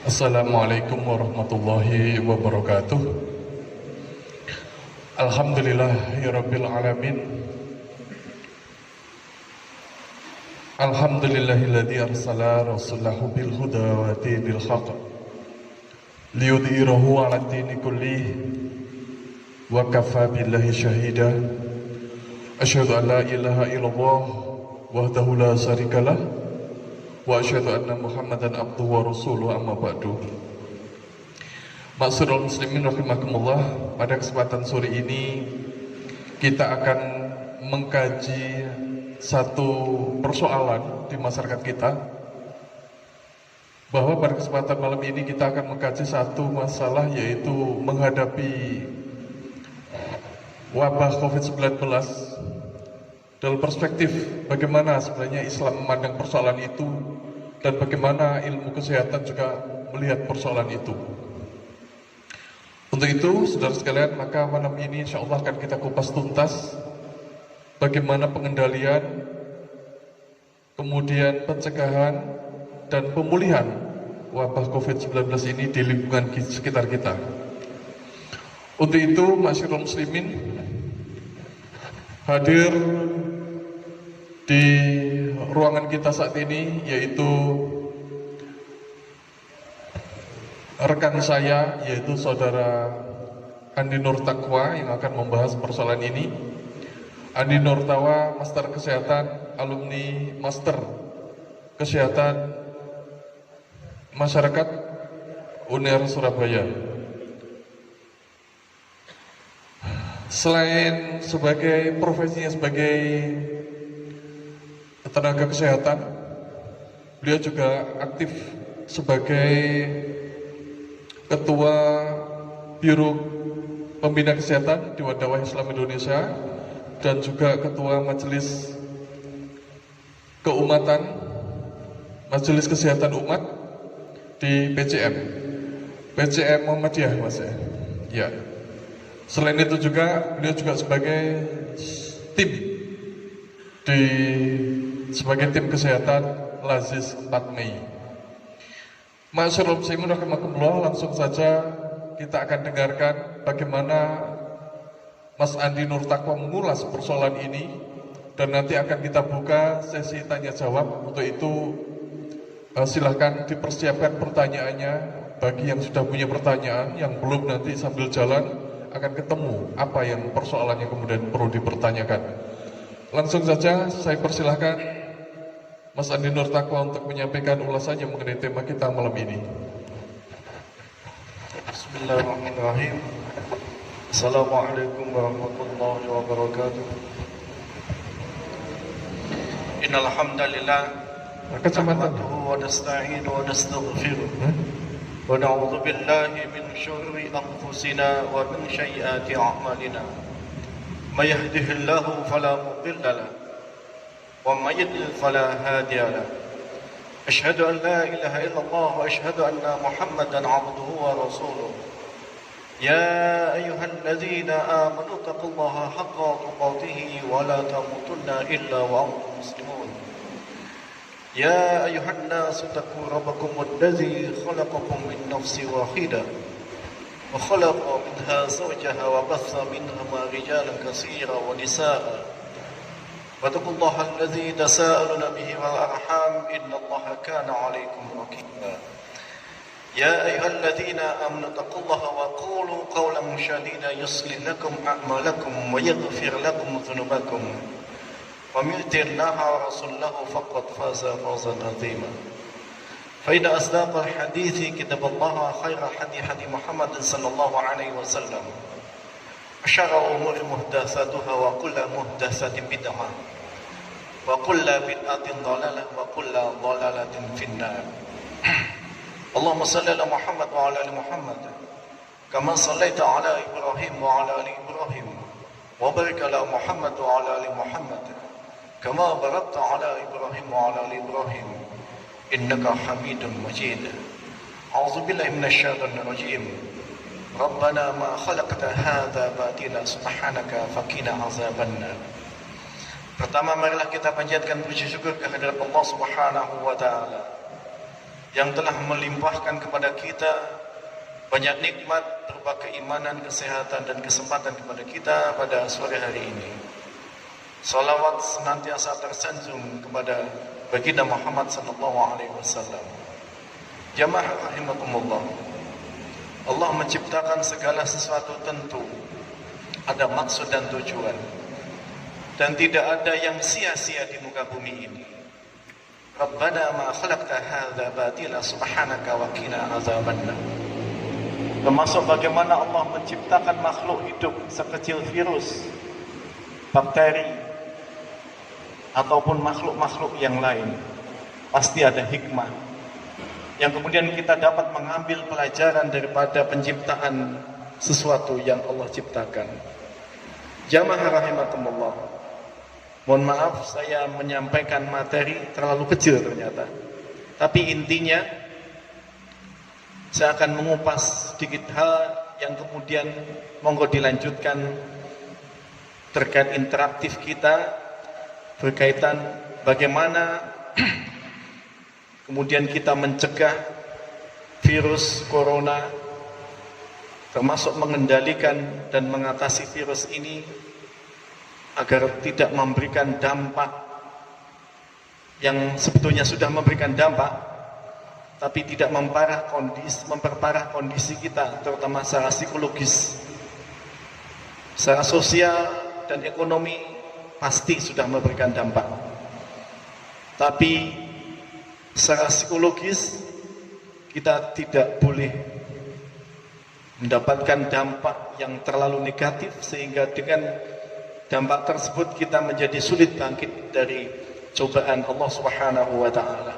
Assalamualaikum warahmatullahi wabarakatuh. Alhamdulillahirabbil alamin. Alhamdulillahilladzi arsala rasulahu bil huda wa dinil haqq liyudhhirahu 'ala dini kullih wa kafa billahi shahida. Asyhadu an la ilaha illallah wahdahu la syarikalah wa asyhadu anna Muhammadan abduhu wa rasuluhu, amma ba'du. Ma'asyiral muslimin rahimakumullah, pada kesempatan sore ini kita akan mengkaji satu persoalan di masyarakat kita, bahwa pada kesempatan malam ini kita akan mengkaji satu masalah, yaitu menghadapi wabah COVID-19 dalam perspektif bagaimana sebenarnya Islam memandang persoalan itu dan bagaimana ilmu kesehatan juga melihat persoalan itu. Untuk itu, saudara sekalian, maka malam ini insya Allah akan kita kupas tuntas bagaimana pengendalian, kemudian pencegahan dan pemulihan wabah COVID-19 ini di lingkungan sekitar kita. Untuk itu, masyarakat muslimin hadir di ruangan kita saat ini, yaitu rekan saya, yaitu saudara Andi Nur Taqwa, yang akan membahas persoalan ini. Andi Nur Taqwa, Master Kesehatan, alumni Master Kesehatan Masyarakat UNER Surabaya. Selain sebagai profesinya sebagai tenaga kesehatan, beliau juga aktif sebagai Ketua Biro Pembina Kesehatan di Dakwah Islam Indonesia dan juga Ketua Majelis Keumatan, Majelis Kesehatan Umat di PCM Muhammadiyah, Mas ya. Ya. Selain itu juga beliau juga sebagai tim sebagai tim kesehatan Lazis 4 Mei. Masyaallah muslimin rahimakumullah, langsung saja kita akan dengarkan bagaimana Mas Andi Nur Taqwa mengulas persoalan ini, dan nanti akan kita buka sesi tanya jawab. Untuk itu silahkan dipersiapkan pertanyaannya. Bagi yang sudah punya pertanyaan, yang belum nanti sambil jalan akan ketemu apa yang persoalannya kemudian perlu dipertanyakan. Langsung saja saya persilahkan Mas Andi Nur Taqwa untuk menyampaikan ulasannya mengenai tema kita malam ini. Bismillahirrahmanirrahim. Assalamualaikum warahmatullahi wabarakatuh. Innal hamdalillah nahmaduhu wa nasta'inuhu wa nastaghfiruh wa na'udzu billahi min syururi anfusina wa min sayyiati a'malina. May yahdihillahu fala mudilla lahu wa may yudlil fala hadiya lahu. Asyhadu an la ilaha illallah wa asyhadu anna Muhammadan 'abduhu wa rasuluh. Ya ayyuhalladzina amanu taqullaha haqqa tuqatih wa la tamutunna illa wa antum muslimun. Ya ayyuhan nasu taqu rabbakum alladzi khalaqakum min nafsin wahidah wa khalaqa minha zawjaha wa batha minhuma rijalan katsiran wa nisaa'a. Wattaqullaha alladzi tasaaluna bihi wal arham innallaha kana 'alaykum raqiba. Ya ayyuhalladzina amanu taqullaha wa qulu qawlan sadida yuslih lakum a'malakum wa yaghfir lakum dhunubakum. Wa man yuti'illaha wa rasulahu faqad faza fawzan 'azima. Fa inna asdaqal hadithi kitaballahi khairal hadi Muhammad sallallahu alaihi wasallam. Syarrul umuri muhdatsatuha wa kullu muhdatsatin bid'ah wa kullu bid'atin dhalalah wa kullu dhalalatin finnar. Allahumma shalli ala Muhammad wa ala ali Muhammad kama shallaita ala Ibrahim wa ala ali Ibrahim wa barik ala Muhammad wa ala ali Muhammad kama barakta ala Ibrahim wa ala ali Ibrahim innaka Hamidum Majid. A'udzu billahi minasy syaithanir rajim. Rabbana ma khalaqta hadza batila subhanaka faqina azabannar. Pertama, marilah kita panjatkan puji syukur kehadirat Allah Subhanahu wa taala yang telah melimpahkan kepada kita banyak nikmat berupa keimanan, kesehatan dan kesempatan kepada kita pada sore hari ini. Salawat senantiasa tersanjung kepada baginda Muhammad sallallahu alaihi wasallam. Jamaah rahimakumullah. Allah menciptakan segala sesuatu tentu ada maksud dan tujuan. Dan tidak ada yang sia-sia di muka bumi ini. Rabbana ma khalaqta hadza batila subhanaka wa qina azabannar. Termasuk bagaimana Allah menciptakan makhluk hidup sekecil virus, bakteri, ataupun makhluk-makhluk yang lain. Pasti ada hikmah yang kemudian kita dapat mengambil pelajaran daripada penciptaan sesuatu yang Allah ciptakan. Jamaah rahimakumullah. Mohon maaf saya menyampaikan materi terlalu kecil ternyata. Tapi intinya saya akan mengupas sedikit hal yang kemudian monggo dilanjutkan terkait interaktif kita berkaitan bagaimana kemudian kita mencegah virus corona, termasuk mengendalikan dan mengatasi virus ini agar tidak memberikan dampak yang sebetulnya sudah memberikan dampak, tapi tidak memperparah kondisi kita, terutama secara psikologis, secara sosial dan ekonomi pasti sudah memberikan dampak. Tapi secara psikologis kita tidak boleh mendapatkan dampak yang terlalu negatif, sehingga dengan dampak tersebut kita menjadi sulit bangkit dari cobaan Allah Subhanahu wa taala.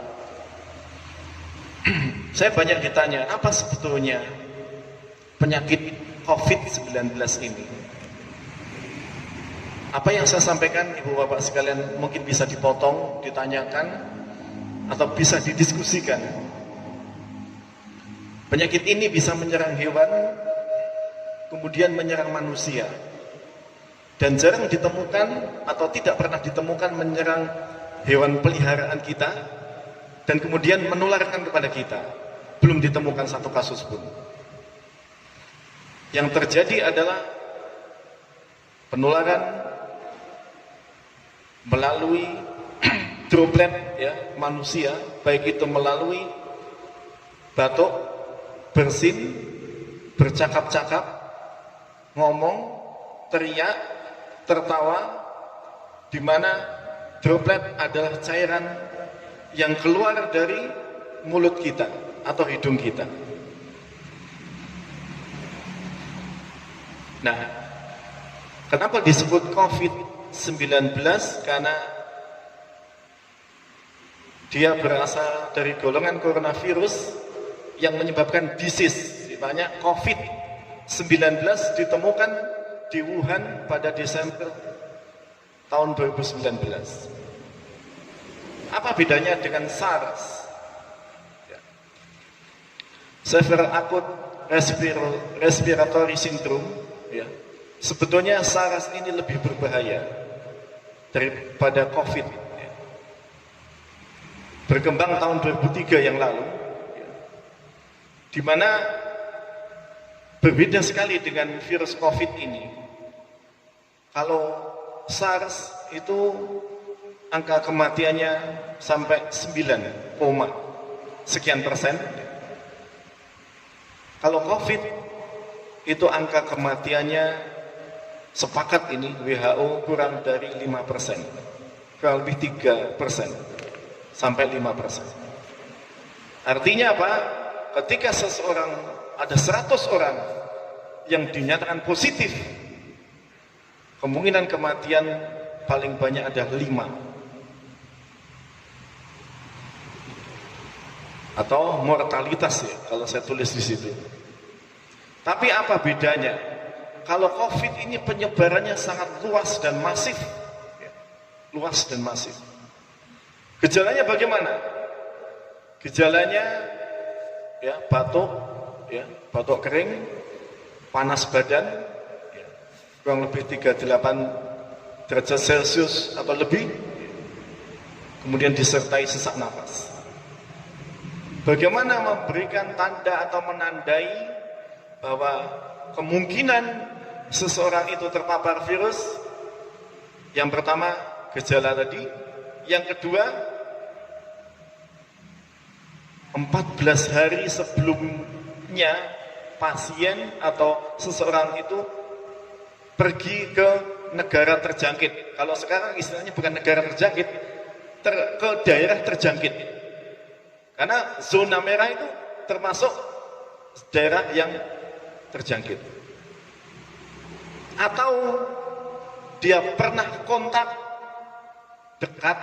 Saya banyak ditanya, apa sebetulnya penyakit COVID-19 ini? Apa yang saya sampaikan Ibu Bapak sekalian mungkin bisa dipotong, ditanyakan, atau bisa didiskusikan. Penyakit ini bisa menyerang hewan, kemudian menyerang manusia. Dan jarang ditemukan atau tidak pernah ditemukan menyerang hewan peliharaan kita dan kemudian menularkan kepada kita. Belum ditemukan satu kasus pun. Yang terjadi adalah penularan melalui droplet ya, manusia, baik itu melalui batuk, bersin, bercakap-cakap, ngomong, teriak, tertawa, di mana droplet adalah cairan yang keluar dari mulut kita atau hidung kita. Nah, kenapa disebut COVID-19? Karena dia berasal dari golongan coronavirus yang menyebabkan disease. Makanya COVID-19 ditemukan di Wuhan pada Desember tahun 2019. Apa bedanya dengan SARS? Severe Acute Respiratory Syndrome. Ya. Sebetulnya SARS ini lebih berbahaya daripada COVID. Ya. Berkembang tahun 2003 yang lalu, ya. Di mana berbeda sekali dengan virus COVID ini. Kalau SARS itu angka kematiannya sampai 9, sekian persen. Kalau COVID itu angka kematiannya sepakat ini WHO kurang dari 5%, kurang lebih 3% sampai 5%. Artinya apa? Ketika seseorang ada 100 orang yang dinyatakan positif, kemungkinan kematian paling banyak ada 5. Atau mortalitas ya, kalau saya tulis di situ. Tapi apa bedanya? Kalau COVID ini penyebarannya sangat luas dan masif. Ya, luas dan masif. Gejalanya bagaimana? Gejalanya ya, batuk kering, panas badan, ya, kurang lebih 38 derajat Celcius atau lebih, kemudian disertai sesak nafas. Bagaimana memberikan tanda atau menandai bahwa kemungkinan seseorang itu terpapar virus? Yang pertama, gejala tadi. Yang kedua, 14 hari sebelumnya pasien atau seseorang itu pergi ke negara terjangkit. Kalau sekarang istilahnya bukan negara terjangkit, ke daerah terjangkit. Karena zona merah itu termasuk daerah yang terjangkit. Atau dia pernah kontak dekat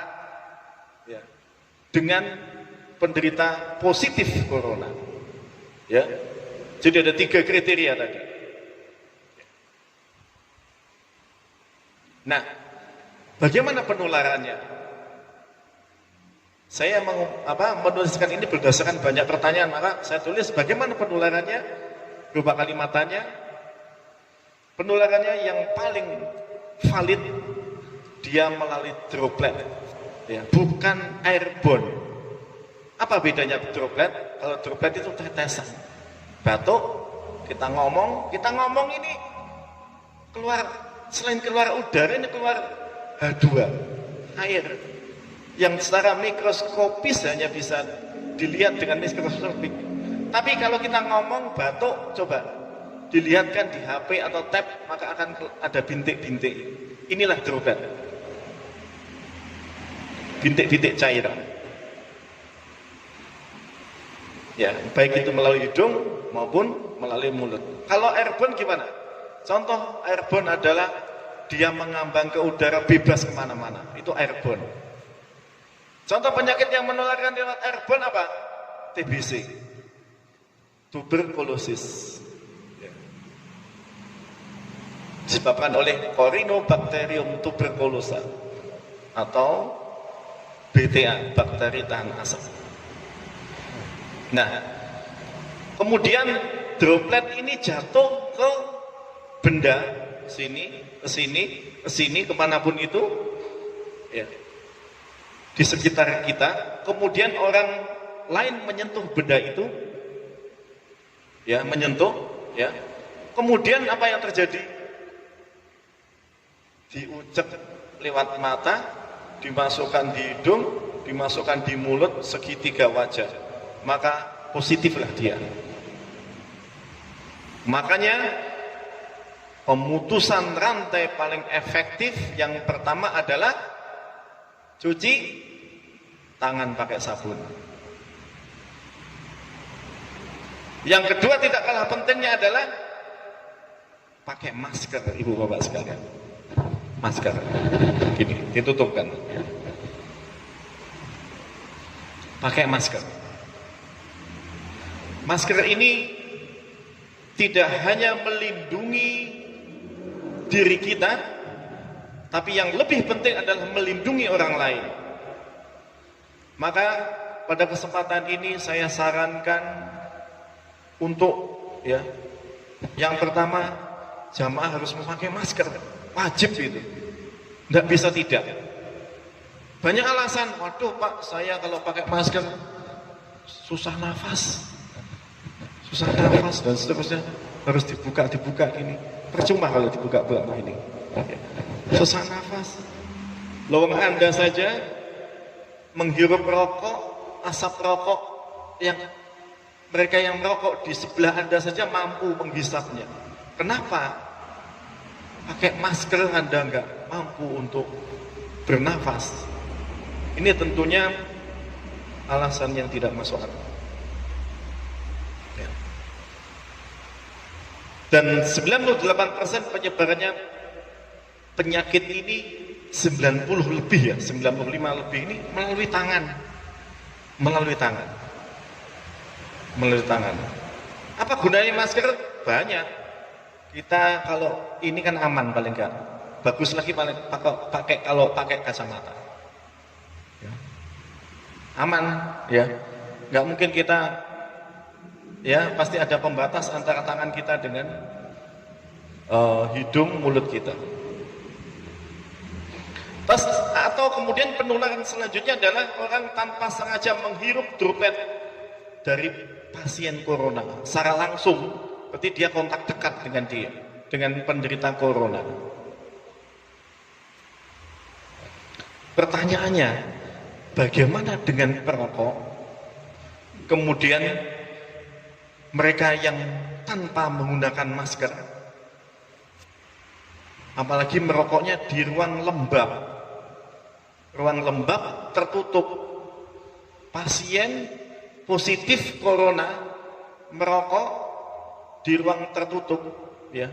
ya, dengan penderita positif corona. Ya. Jadi ada 3 kriteria tadi. Nah, bagaimana penularannya? Saya menuliskan ini berdasarkan banyak pertanyaan, maka saya tulis bagaimana penularannya, berupa kalimatannya. Penularannya yang paling valid, dia melalui droplet, ya, bukan airborne. Apa bedanya droplet? Kalau droplet itu tetesan, batuk, kita ngomong ini keluar, selain keluar udara, ini keluar H2, air. Yang secara mikroskopis hanya bisa dilihat dengan mikroskopik. Tapi kalau kita ngomong batuk, coba dilihatkan di HP atau tab, maka akan ada bintik-bintik. Inilah droplet. Bintik-bintik cairan. Ya, baik itu melalui hidung maupun melalui mulut. Kalau airborne gimana? Contoh airborne adalah dia mengambang ke udara bebas kemana-mana. Itu airborne. Contoh penyakit yang menularkan lewat airborne apa? TBC, tuberkulosis, ya. Disebabkan oleh Corynebacterium tuberculosa atau BTA, bakteri tahan asap. Nah, kemudian droplet ini jatuh ke benda, ke sini, kemanapun itu, ya, di sekitar kita. Kemudian orang lain menyentuh benda itu, ya, menyentuh, ya. Kemudian apa yang terjadi? Diucek lewat mata, dimasukkan di hidung, dimasukkan di mulut, segitiga wajah, maka positiflah dia. Makanya pemutusan rantai paling efektif yang pertama adalah cuci tangan pakai sabun. Yang kedua tidak kalah pentingnya adalah pakai masker, ibu bapak sekalian. Masker, gini, ditutupkan. Pakai masker. Masker ini tidak hanya melindungi diri kita, tapi yang lebih penting adalah melindungi orang lain. Maka pada kesempatan ini saya sarankan untuk, ya, yang pertama, jamaah harus memakai masker, wajib itu, tidak bisa tidak. Banyak alasan, waduh Pak, saya kalau pakai masker susah nafas dan seterusnya, harus dibuka ini. Percuma kalau dibuka ini. Susah nafas. Lowong Anda saja menghirup rokok, asap rokok yang mereka yang merokok di sebelah Anda saja mampu menghisapnya. Kenapa? Pakai masker Anda enggak mampu untuk bernafas. Ini tentunya alasan yang tidak masuk akal. Ya. Dan 98% penyebarannya penyakit ini 90 lebih, ya, 95 lebih ini melalui tangan. Apa gunanya masker? Banyak. Kita kalau ini kan aman paling enggak. Bagus lagi kalau pakai kacamata. Ya. Aman, ya. Enggak mungkin kita, ya, pasti ada pembatas antara tangan kita dengan hidung, mulut kita. Atau kemudian penularan selanjutnya adalah orang tanpa sengaja menghirup droplet dari pasien corona secara langsung, berarti dia kontak dekat dengan penderita corona. Pertanyaannya, bagaimana dengan perokok? Kemudian mereka yang tanpa menggunakan masker, apalagi merokoknya di ruang lembab tertutup. Pasien positif corona merokok di ruang tertutup, ya.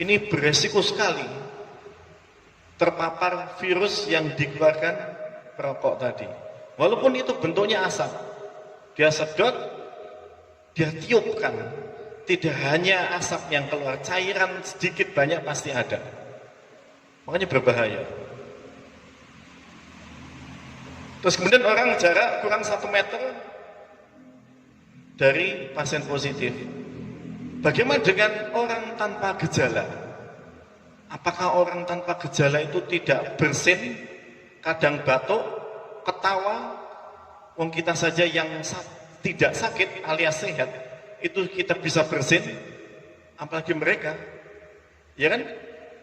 Ini beresiko sekali terpapar virus yang dikeluarkan perokok tadi. Walaupun itu bentuknya asap, dia sedot, dia tiupkan. Tidak hanya asap yang keluar, cairan sedikit banyak pasti ada. Makanya berbahaya. Terus kemudian orang jarak kurang 1 meter dari pasien positif. Bagaimana dengan orang tanpa gejala? Apakah orang tanpa gejala itu tidak bersin, kadang batuk, ketawa? Wong kita saja yang tidak sakit alias sehat, itu kita bisa bersin, apalagi mereka, ya kan?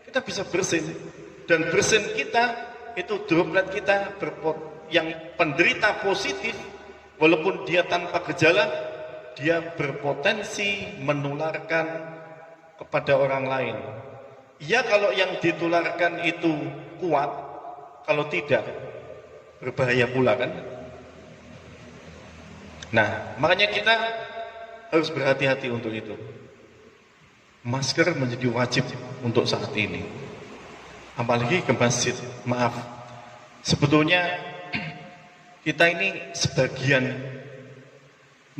Kita bisa bersin, dan bersin kita itu droplet kita yang penderita positif, walaupun dia tanpa gejala, dia berpotensi menularkan kepada orang lain. Ya, kalau yang ditularkan itu kuat, kalau tidak berbahaya pula kan. Nah, makanya kita harus berhati-hati untuk itu. Masker menjadi wajib untuk saat ini, apalagi ke masjid. Maaf, sebetulnya kita ini sebagian,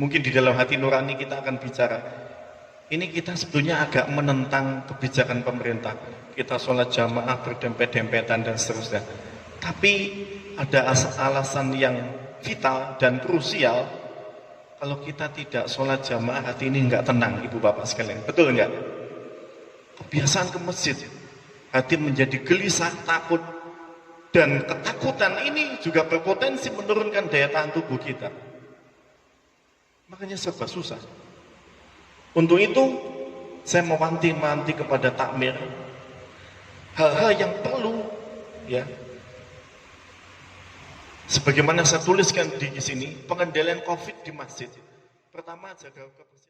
mungkin di dalam hati nurani kita akan bicara, ini kita sebetulnya agak menentang kebijakan pemerintah. Kita sholat jamaah berdempet-dempetan dan seterusnya. Tapi ada alasan yang vital dan krusial. Kalau kita tidak sholat jamaah, hati ini nggak tenang, ibu bapak sekalian. Betul nggak? Kebiasaan ke masjid, hati menjadi gelisah, takut. Dan ketakutan ini juga berpotensi menurunkan daya tahan tubuh kita. Makanya serba susah. Untuk itu, saya mewanti-wanti kepada takmir, hal-hal yang perlu, ya. Sebagaimana saya tuliskan di sini, pengendalian COVID di masjid. Pertama, jaga kebersihan.